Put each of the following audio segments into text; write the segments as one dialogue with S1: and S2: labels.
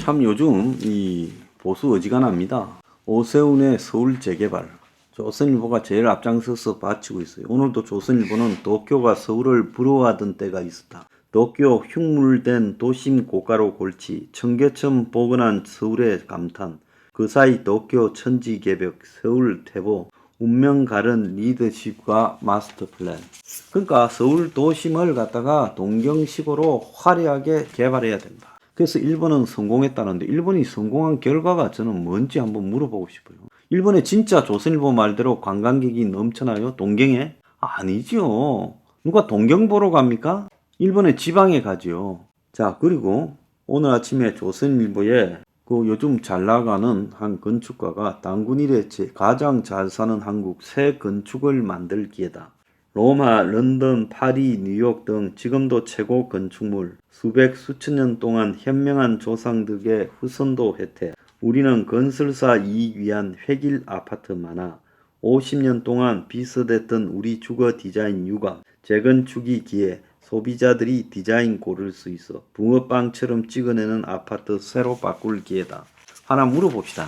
S1: 참 요즘 이 보수 어지간합니다. 오세훈의 서울 재개발. 조선일보가 제일 앞장서서 바치고 있어요. 오늘도 조선일보는 도쿄가 서울을 부러워하던 때가 있었다. 도쿄 흉물된 도심 고가로 골치, 청계천 복원한 서울의 감탄, 그 사이 도쿄 천지개벽, 서울 퇴보, 운명 가른 리더십과 마스터 플랜. 그러니까 서울 도심을 갖다가 동경식으로 화려하게 개발해야 된다. 그래서 일본은 성공했다는데 일본이 성공한 결과가 저는 뭔지 한번 물어보고 싶어요. 일본에 진짜 조선일보 말대로 관광객이 넘쳐나요? 동경에? 아니죠. 누가 동경 보러 갑니까? 일본의 지방에 가지요. 자, 그리고 오늘 아침에 조선일보에 그 요즘 잘 나가는 한 건축가가 단군 이래 가장 잘 사는 한국 새 건축을 만들 기회다. 로마, 런던, 파리, 뉴욕 등 지금도 최고 건축물, 수백 수천 년 동안 현명한 조상들의 후손도 혜택. 우리는 건설사 이익 위한 획일 아파트 많아. 50년 동안 비슷했던 우리 주거 디자인 유감, 재건축이 기회, 소비자들이 디자인 고를 수 있어. 붕어빵처럼 찍어내는 아파트 새로 바꿀 기회다. 하나 물어봅시다.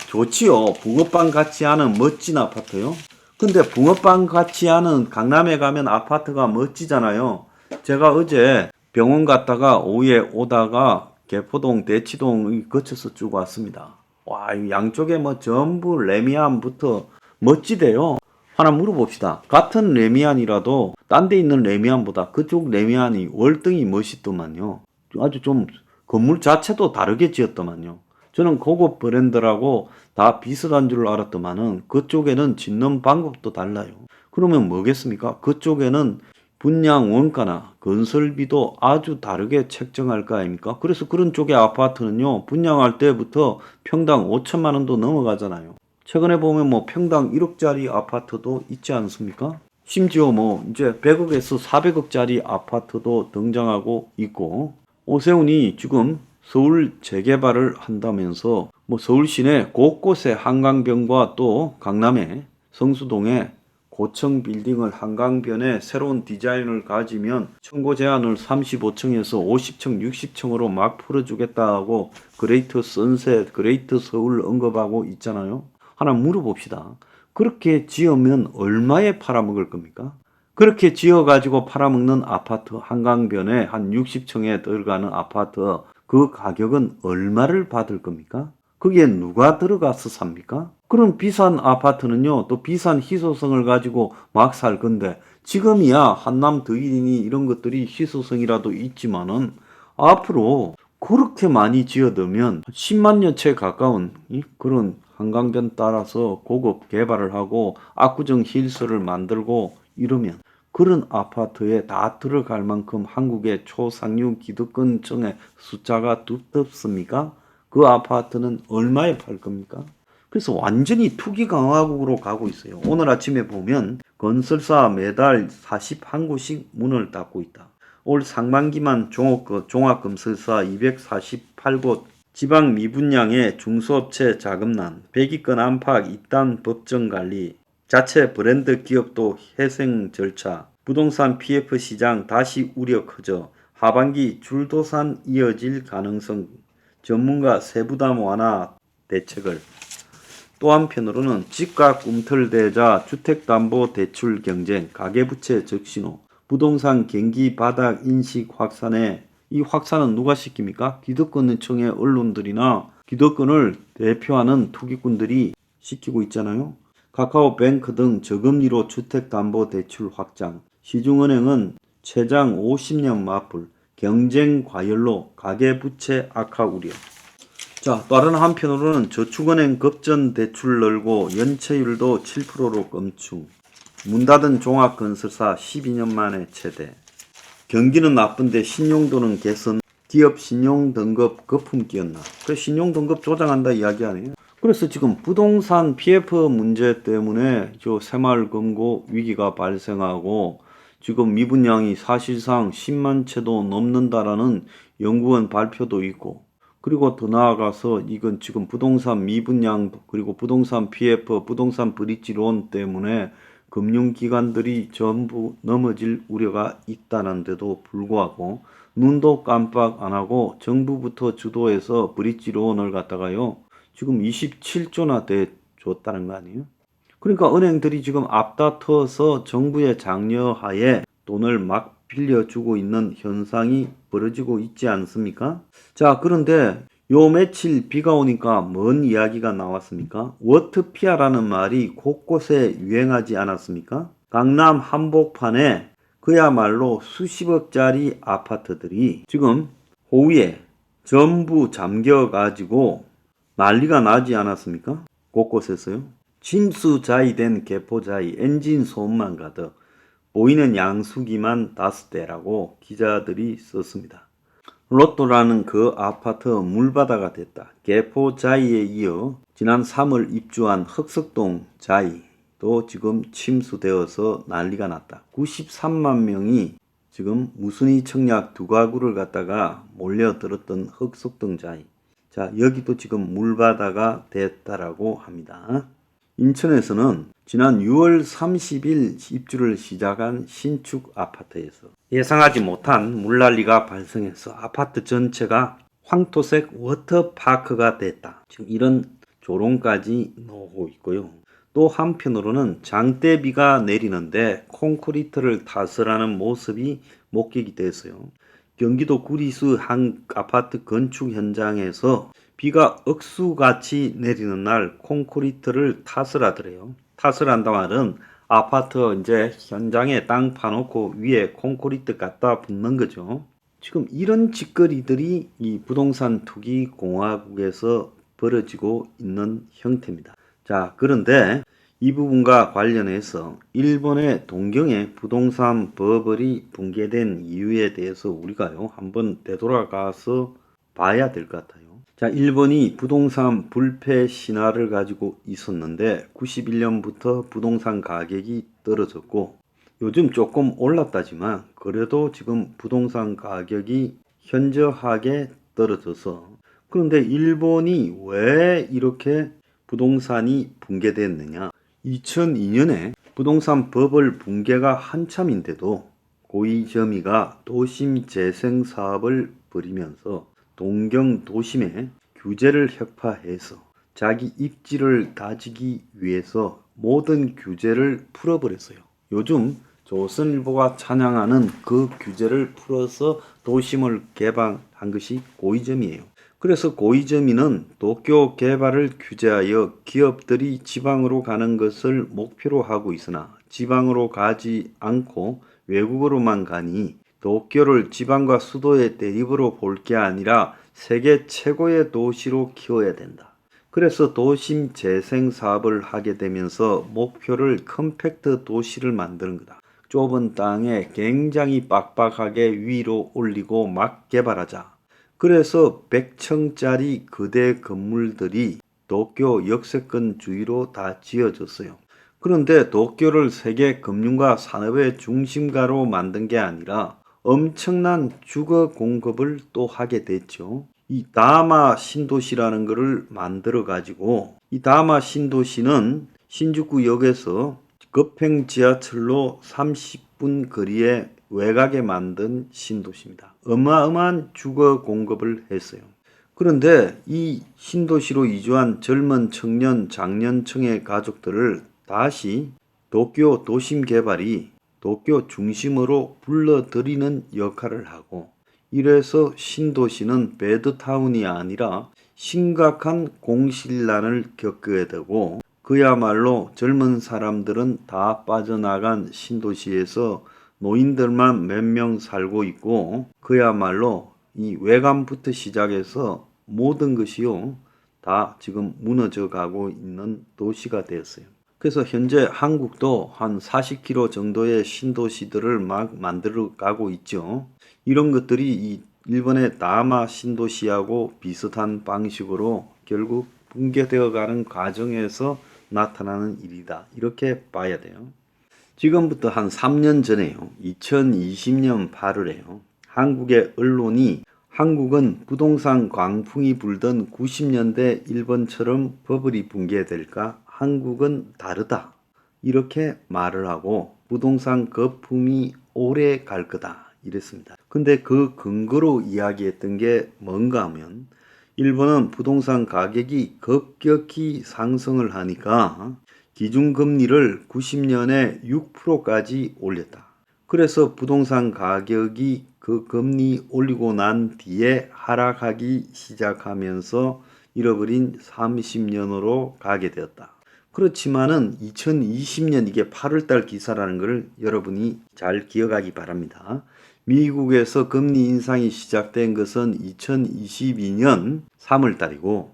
S1: 좋지요. 붕어빵 같지 않은 멋진 아파트요. 근데 붕어빵 같지 않은 강남에 가면 아파트가 멋지잖아요. 제가 어제 병원 갔다가 오후에 오다가 개포동, 대치동 거쳐서 쭉 왔습니다. 와, 양쪽에 뭐 전부 레미안부터 멋지대요. 하나 물어봅시다. 같은 레미안이라도 딴 데 있는 레미안보다 그쪽 레미안이 월등히 멋있더만요. 아주 좀 건물 자체도 다르게 지었더만요. 저는 고급 브랜드라고 다 비슷한 줄 알았더만은 그쪽에는 짓는 방법도 달라요. 그러면 뭐겠습니까? 그쪽에는 분양 원가나 건설비도 아주 다르게 책정할 거 아닙니까? 그래서 그런 쪽의 아파트는요, 분양할 때부터 평당 5천만 원도 넘어가잖아요. 최근에 보면 뭐 평당 1억짜리 아파트도 있지 않습니까? 심지어 뭐 이제 100억에서 400억짜리 아파트도 등장하고 있고, 오세훈이 지금 서울 재개발을 한다면서 뭐 서울 시내 곳곳에 한강변과 또 강남에 성수동에 고층 빌딩을 한강변에 새로운 디자인을 가지면 층고 제한을 35층에서 50층, 60층으로 막 풀어주겠다고 그레이트 선셋, 그레이트 서울 언급하고 있잖아요. 하나 물어봅시다. 그렇게 지으면 얼마에 팔아먹을 겁니까? 그렇게 지어가지고 팔아먹는 아파트 한강변에 한 60층에 들어가는 아파트 그 가격은 얼마를 받을 겁니까? 거기에 누가 들어가서 삽니까? 그런 비싼 아파트는요, 또 비싼 희소성을 가지고 막 살 건데, 지금이야 한남 더일이니 이런 것들이 희소성이라도 있지만은, 앞으로 그렇게 많이 지어두면 10만 년 채 가까운 그런 한강변 따라서 고급 개발을 하고 압구정 힐스를 만들고 이러면 그런 아파트에 다 들어갈 만큼 한국의 초상류 기득권층의 숫자가 두텁습니까? 그 아파트는 얼마에 팔 겁니까? 그래서 완전히 투기 강화국으로 가고 있어요. 오늘 아침에 보면 건설사 매달 41곳씩 문을 닫고 있다. 올 상반기만 종합건설사 248곳, 지방 미분양의 중소업체 자금난, 100위권 안팎 이딴 법정관리, 자체 브랜드 기업도 회생 절차, 부동산 PF 시장 다시 우려 커져 하반기 줄도산 이어질 가능성, 전문가 세부담 완화 대책을. 또 한편으로는 집값 꿈틀대자 주택담보대출 경쟁, 가계부채 적신호, 부동산 경기 바닥 인식 확산에 이 확산은 누가 시킵니까? 기득권층의 언론들이나 기득권을 대표하는 투기꾼들이 시키고 있잖아요. 카카오뱅크 등 저금리로 주택담보대출 확장, 시중은행은 최장 50년 맞불, 경쟁 과열로 가계부채 악화 우려. 자, 다른 한편으로는 저축은행 급전 대출 늘고 연체율도 7%로 껑충. 문 닫은 종합건설사 12년 만에 최대. 경기는 나쁜데 신용도는 개선. 기업 신용등급 거품 끼었나. 그 신용등급 조장한다 이야기 아니에요. 그래서 지금 부동산 PF 문제 때문에 저 새마을금고 위기가 발생하고 지금 미분양이 사실상 10만 채도 넘는다라는 연구원 발표도 있고, 그리고 더 나아가서 이건 지금 부동산 미분양 그리고 부동산 PF, 부동산 브릿지론 때문에 금융기관들이 전부 넘어질 우려가 있다는데도 불구하고 눈도 깜빡 안 하고 정부부터 주도해서 브릿지 론을 갖다가요. 지금 27조나 대줬다는 거 아니에요? 그러니까 은행들이 지금 앞다퉈서 정부의 장려하에 돈을 막 빌려주고 있는 현상이 벌어지고 있지 않습니까? 자, 그런데 요 며칠 비가 오니까 뭔 이야기가 나왔습니까? 워트피아라는 말이 곳곳에 유행하지 않았습니까? 강남 한복판에 그야말로 수십억짜리 아파트들이 지금 호위에 전부 잠겨가지고 난리가 나지 않았습니까? 곳곳에서요. 침수자이된 개포자이 엔진 소음만 가득 보이는 양수기만 5대라고 기자들이 썼습니다. 로또라는 그 아파트 물바다가 됐다. 개포자이에 이어 지난 3월 입주한 흑석동 자이도 지금 침수되어서 난리가 났다. 93만 명이 지금 무순위 청약 두 가구를 갖다가 몰려들었던 흑석동 자이. 자, 여기도 지금 물바다가 됐다라고 합니다. 인천에서는 지난 6월 30일 입주를 시작한 신축 아파트에서 예상하지 못한 물난리가 발생해서 아파트 전체가 황토색 워터파크가 됐다. 지금 이런 조롱까지 나오고 있고요. 또 한편으로는 장대비가 내리는데 콘크리트를 타설하는 모습이 목격이 됐어요. 경기도 구리수 한 아파트 건축 현장에서 비가 억수같이 내리는 날 콘크리트를 타설하더래요. 타설한다 말은 아파트 이제 현장에 땅 파놓고 위에 콘크리트 갖다 붓는 거죠. 지금 이런 짓거리들이 이 부동산 투기 공화국에서 벌어지고 있는 형태입니다. 자, 그런데 이 부분과 관련해서 일본의 동경의 부동산 버블이 붕괴된 이유에 대해서 우리가요 한번 되돌아가서 봐야 될 것 같아요. 자, 일본이 부동산 불패 신화를 가지고 있었는데 91년부터 부동산 가격이 떨어졌고 요즘 조금 올랐다지만 그래도 지금 부동산 가격이 현저하게 떨어져서 그런데 일본이 왜 이렇게 부동산이 붕괴됐느냐? 2002년에 부동산 버블 붕괴가 한참인데도 고이즈미가 도심 재생 사업을 벌이면서 동경 도심의 규제를 혁파해서 자기 입지를 다지기 위해서 모든 규제를 풀어버렸어요. 요즘 조선일보가 찬양하는 그 규제를 풀어서 도심을 개방한 것이 고이즈미예요. 그래서 고이즈미는 도쿄 개발을 규제하여 기업들이 지방으로 가는 것을 목표로 하고 있으나 지방으로 가지 않고 외국으로만 가니 도쿄를 지방과 수도의 대립으로 볼 게 아니라 세계 최고의 도시로 키워야 된다. 그래서 도심 재생 사업을 하게 되면서 목표를 컴팩트 도시를 만드는 거다. 좁은 땅에 굉장히 빡빡하게 위로 올리고 막 개발하자. 그래서 100층짜리 거대 건물들이 도쿄 역세권 주위로 다 지어졌어요. 그런데 도쿄를 세계 금융과 산업의 중심가로 만든 게 아니라 엄청난 주거 공급을 또 하게 됐죠. 이 다마 신도시라는 것을 만들어 가지고 이 다마 신도시는 신주쿠역에서 급행 지하철로 30분 거리에 외곽에 만든 신도시입니다. 어마어마한 주거 공급을 했어요. 그런데 이 신도시로 이주한 젊은 청년, 장년층의 가족들을 다시 도쿄 도심 개발이 도쿄 중심으로 불러들이는 역할을 하고 이래서 신도시는 배드타운이 아니라 심각한 공실난을 겪게 되고 그야말로 젊은 사람들은 다 빠져나간 신도시에서 노인들만 몇 명 살고 있고 그야말로 이 외관부터 시작해서 모든 것이요 다 지금 무너져 가고 있는 도시가 되었어요. 그래서 현재 한국도 한 40km 정도의 신도시들을 막 만들어 가고 있죠. 이런 것들이 이 일본의 다마 신도시하고 비슷한 방식으로 결국 붕괴되어 가는 과정에서 나타나는 일이다. 이렇게 봐야 돼요. 지금부터 한 3년 전에요. 2020년 8월에요. 한국의 언론이 한국은 부동산 광풍이 불던 90년대 일본처럼 버블이 붕괴될까? 한국은 다르다. 이렇게 말을 하고 부동산 거품이 오래 갈 거다. 이랬습니다. 근데 그 근거로 이야기했던 게 뭔가 하면 일본은 부동산 가격이 급격히 상승을 하니까 기준금리를 90년에 6%까지 올렸다. 그래서 부동산 가격이 그 금리 올리고 난 뒤에 하락하기 시작하면서 잃어버린 30년으로 가게 되었다. 그렇지만은 2020년 이게 8월달 기사라는 것을 여러분이 잘 기억하기 바랍니다. 미국에서 금리 인상이 시작된 것은 2022년 3월달이고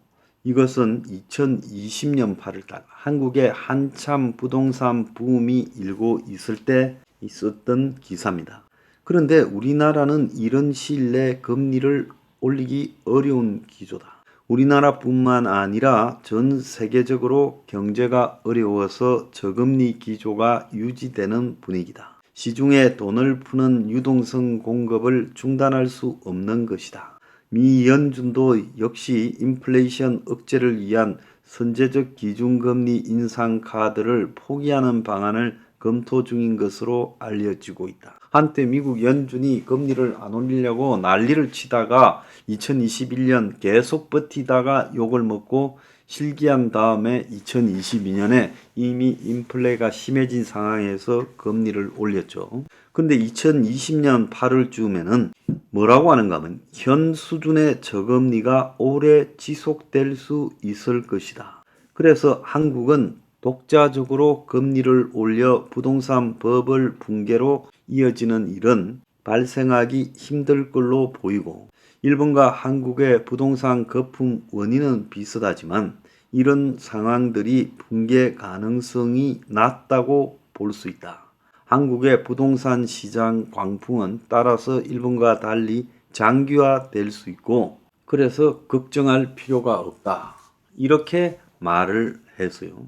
S1: 이것은 2020년 8월달 한국에 한참 부동산 붐이 일고 있을 때 있었던 기사입니다. 그런데 우리나라는 이런 시일 내에 금리를 올리기 어려운 기조다. 우리나라뿐만 아니라 전 세계적으로 경제가 어려워서 저금리 기조가 유지되는 분위기다. 시중에 돈을 푸는 유동성 공급을 중단할 수 없는 것이다. 미 연준도 역시 인플레이션 억제를 위한 선제적 기준금리 인상 카드를 포기하는 방안을 검토 중인 것으로 알려지고 있다. 한때 미국 연준이 금리를 안 올리려고 난리를 치다가 2021년 계속 버티다가 욕을 먹고 실기한 다음에 2022년에 이미 인플레가 심해진 상황에서 금리를 올렸죠. 근데 2020년 8월쯤에는 뭐라고 하는가 하면 현 수준의 저금리가 오래 지속될 수 있을 것이다. 그래서 한국은 독자적으로 금리를 올려 부동산 버블 붕괴로 이어지는 일은 발생하기 힘들 걸로 보이고 일본과 한국의 부동산 거품 원인은 비슷하지만 이런 상황들이 붕괴 가능성이 낮다고 볼 수 있다. 한국의 부동산 시장 광풍은 따라서 일본과 달리 장기화될 수 있고 그래서 걱정할 필요가 없다. 이렇게 말을 했어요.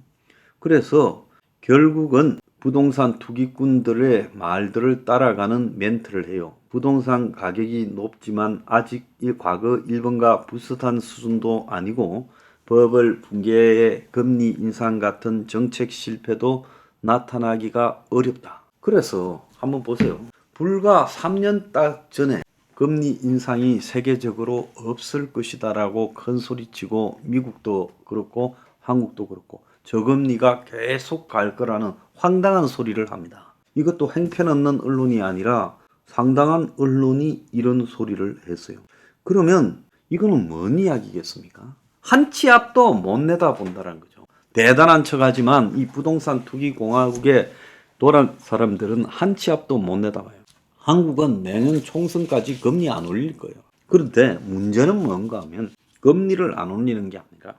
S1: 그래서 결국은 부동산 투기꾼들의 말들을 따라가는 멘트를 해요. 부동산 가격이 높지만 아직 과거 일본과 비슷한 수준도 아니고 버블 붕괴의 금리 인상 같은 정책 실패도 나타나기가 어렵다. 그래서 한번 보세요. 불과 3년 딱 전에 금리 인상이 세계적으로 없을 것이다라고 큰 소리치고 미국도 그렇고 한국도 그렇고 저금리가 계속 갈 거라는 황당한 소리를 합니다. 이것도 행편없는 언론이 아니라 상당한 언론이 이런 소리를 했어요. 그러면 이거는 뭔 이야기겠습니까? 한 치 앞도 못 내다본다는 거죠. 대단한 척하지만 이 부동산 투기 공화국에 돌아온 사람들은 한 치 앞도 못 내다봐요. 한국은 내년 총선까지 금리 안 올릴 거예요. 그런데 문제는 뭔가 하면 금리를 안 올리는 게 아니라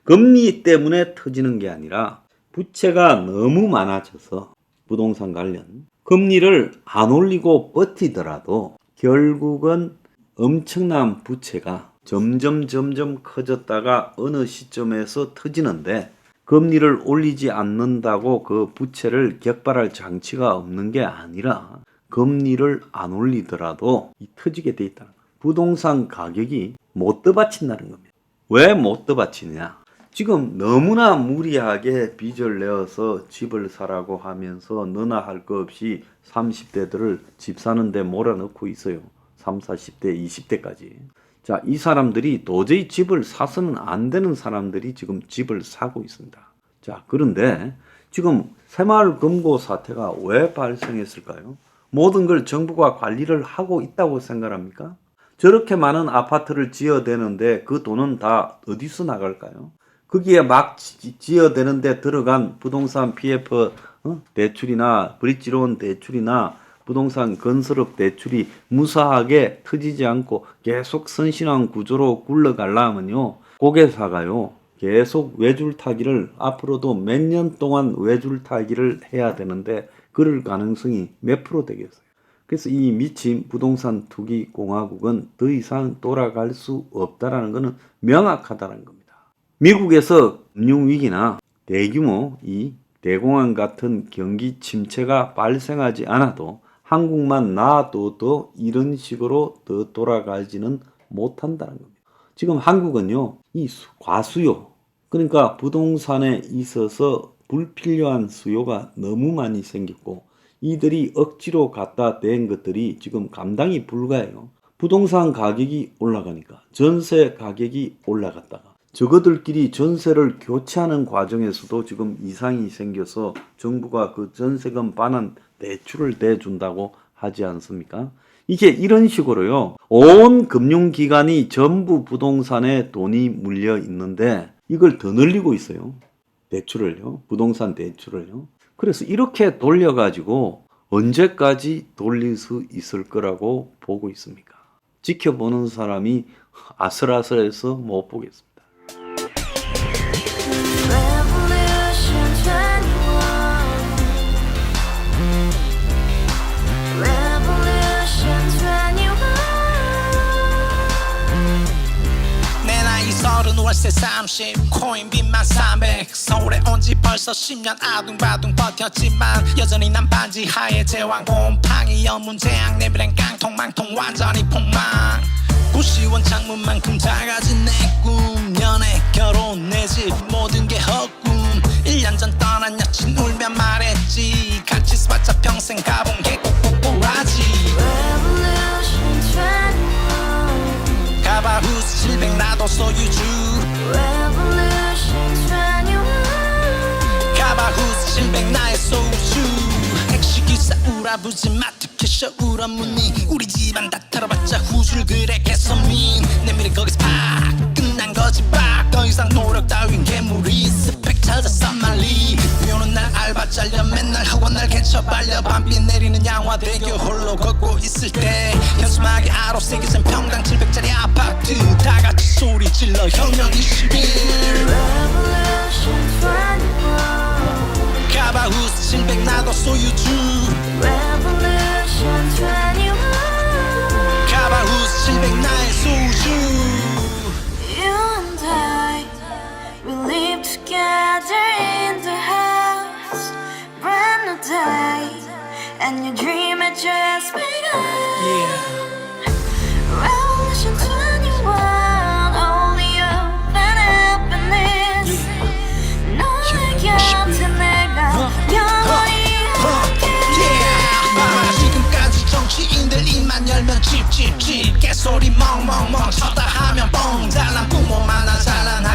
S1: 금리 때문에 터지는 게 아니라 부채가 너무 많아져서 부동산 관련 금리를 안 올리고 버티더라도 결국은 엄청난 부채가 점점 커졌다가 어느 시점에서 터지는데 금리를 올리지 않는다고 그 부채를 격발할 장치가 없는 게 아니라 금리를 안 올리더라도 터지게 돼 있다는 거예요. 부동산 가격이 못 떠받친다는 겁니다. 왜 못 떠받치느냐? 지금 너무나 무리하게 빚을 내어서 집을 사라고 하면서 너나 할 거 없이 30대들을 집 사는데 몰아넣고 있어요. 30, 40대, 20대까지. 자, 이 사람들이 도저히 집을 사서는 안 되는 사람들이 지금 집을 사고 있습니다. 자, 그런데 지금 새마을 금고 사태가 왜 발생했을까요? 모든 걸 정부가 관리를 하고 있다고 생각합니까? 저렇게 많은 아파트를 지어대는데 그 돈은 다 어디서 나갈까요? 거기에 막 지어대는데 들어간 부동산 PF 대출이나 브릿지론 대출이나 부동산 건설업 대출이 무사하게 터지지 않고 계속 선신한 구조로 굴러가려면요. 고개사가요. 계속 외줄타기를 앞으로도 몇 년 동안 외줄타기를 해야 되는데 그럴 가능성이 몇 프로 되겠어요. 그래서 이 미친 부동산 투기 공화국은 더 이상 돌아갈 수 없다라는 것은 명확하다는 겁니다. 미국에서 금융위기나 대규모 이 대공황 같은 경기 침체가 발생하지 않아도 한국만 놔둬도 이런 식으로 더 돌아가지는 못한다는 겁니다. 지금 한국은요, 이 과수요, 그러니까 부동산에 있어서 불필요한 수요가 너무 많이 생겼고 이들이 억지로 갖다 댄 것들이 지금 감당이 불가해요. 부동산 가격이 올라가니까 전세 가격이 올라갔다가 저거들끼리 전세를 교체하는 과정에서도 지금 이상이 생겨서 정부가 그 전세금 반환 대출을 대준다고 하지 않습니까? 이게 이런 식으로요. 온 금융기관이 전부 부동산에 돈이 물려 있는데 이걸 더 늘리고 있어요. 대출을요. 부동산 대출을요. 그래서 이렇게 돌려가지고 언제까지 돌릴 수 있을 거라고 보고 있습니까? 지켜보는 사람이 아슬아슬해서 못 보겠습니다.
S2: 서른 월세 30 코인빚만 300 서울에 온 지 벌써 10년 아둥바둥 버텼지만 여전히 난 반지 하에 제왕 곰팡이 연문제약 내비랭 깡통 망통 완전히 폭망 고시원 창문만큼 작아진 내 꿈 연애 결혼 내 집 모든 게 헛꿈 1년 전 떠난 여친 울며 말했지 같이 써봤자 평생 가본 게 꼭꼭꼭하지 가바후스 700 나도 소유주 가바후스 700 나의 소주 택시기사 우라부지 마트 캐셔 울어무니 우리 집안 다 털어봤자 후줄 그래 개선민 내미래 거기서 팍 끝난 거지 팍 더 이상 노력 따윈 괴물이 스펙 찾아서 말리 비오는 날 알바 잘려 맨날 학원 날 개쳐 발려 밤비 내리는 양화대교 홀로 걷고 있을 때 현수막에 아로 새겨진 평당 700짜리 아파트 다같이 소리 질러 혁명 21 가바후스 700 나도 소유주 가바후스 700 나의 소주
S3: Together in the house, brand new day, and your dream had just begun. Revolution 21, only open happiness. 너의 곁에 내가 영원히 함께.
S2: 지금까지 정치인들 입만 열면 찝찝찝 개소리 멍멍멍 쳤다 하면 뻥 잘난 부모 많아 잘난